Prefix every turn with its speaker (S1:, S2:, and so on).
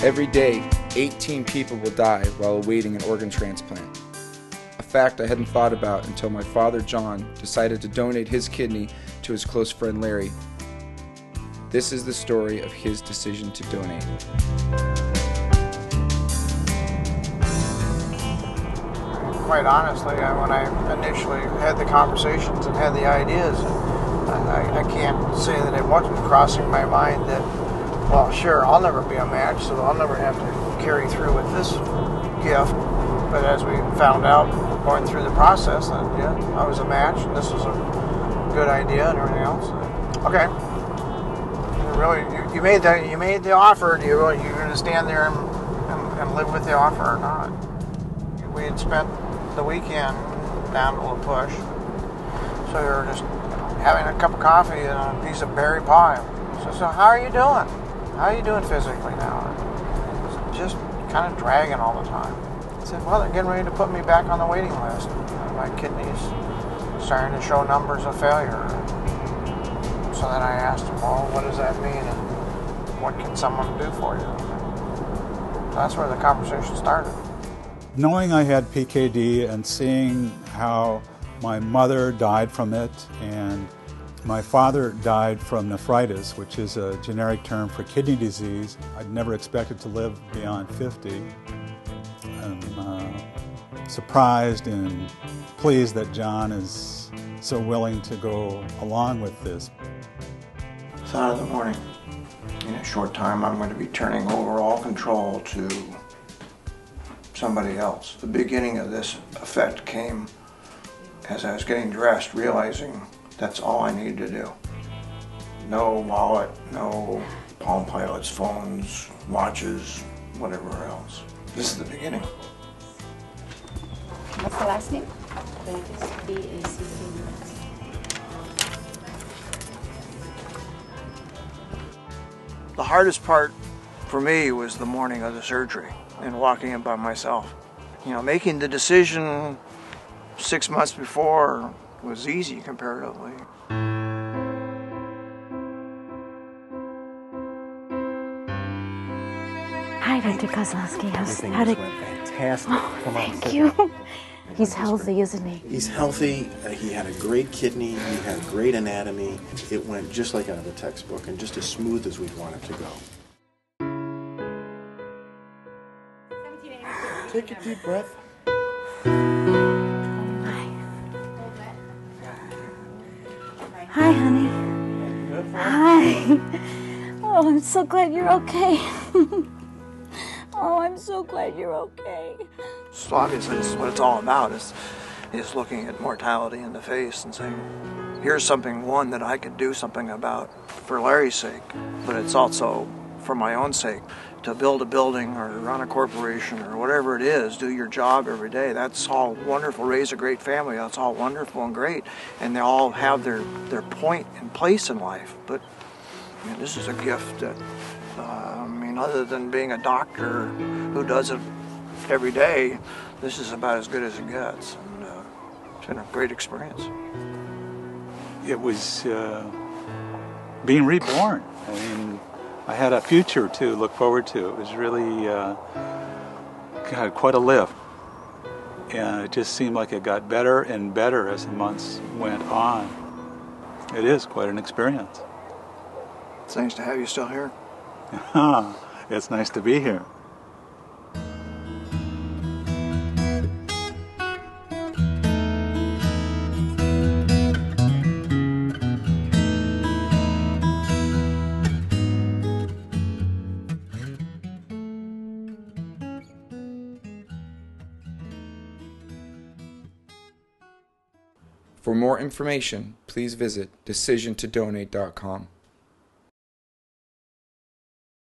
S1: Every day, 18 people will die while awaiting an organ transplant. A fact I hadn't thought about until my father, John, decided to donate his kidney to his close friend Larry. This is the story of his decision to donate.
S2: Quite honestly, when I initially had the conversations and had the ideas, I can't say that it wasn't crossing my mind that, well, sure, I'll never be a match, so I'll never have to carry through with this gift. But as we found out going through the process, that yeah, I was a match, and this was a good idea, and everything else. Okay, you made the offer. You're going to stand there and live with the offer or not? We had spent the weekend down to La Push, so we were just having a cup of coffee and a piece of berry pie. So how are you doing? How are you doing physically now? It's just kind of dragging all the time. I said, well, they're getting ready to put me back on the waiting list. My kidney's starting to show numbers of failure. So then I asked him, well, what does that mean? And what can someone do for you? So that's where the conversation started.
S3: Knowing I had PKD and seeing how my mother died from it and my father died from nephritis, which is a generic term for kidney disease, I'd never expected to live beyond 50. I'm surprised and pleased that John is so willing to go along with this.
S2: Saturday morning. In a short time, I'm going to be turning over all control to somebody else. The beginning of this effect came as I was getting dressed, realizing that's all I needed to do. No wallet, no Palm Pilots, phones, watches, whatever else. This is the beginning.
S4: What's the last name?
S2: The hardest part for me was the morning of the surgery and walking in by myself. You know, making the decision 6 months before was easy comparatively.
S4: Hi, Dr. Kozlowski.
S5: Everything just went fantastic.
S4: Oh,
S5: Come on,
S4: thank you. He's healthy, isn't he?
S5: He's healthy. He had a great kidney. He had great anatomy. It went just like out of a textbook and just as smooth as we'd want it to go. Take a deep breath.
S4: Hi. Hi, honey. Hi. Oh, I'm so glad you're okay. Oh, I'm so glad you're okay.
S2: So obviously this is what it's all about, is looking at mortality in the face and saying, here's something, one, that I could do something about for Larry's sake, but it's also for my own sake. To build a building or run a corporation or whatever it is, do your job every day, that's all wonderful. Raise a great family, that's all wonderful and great. And they all have their point and place in life. But I mean, this is a gift that, other than being a doctor who does it every day, this is about as good as it gets. And it's been a great experience.
S3: It was being reborn. I mean, I had a future to look forward to. It was really God, quite a lift. And it just seemed like it got better and better as the months went on. It is quite an experience.
S2: It's nice to have you still here.
S3: It's nice to be here.
S1: For more information, please visit decisiontodonate.com.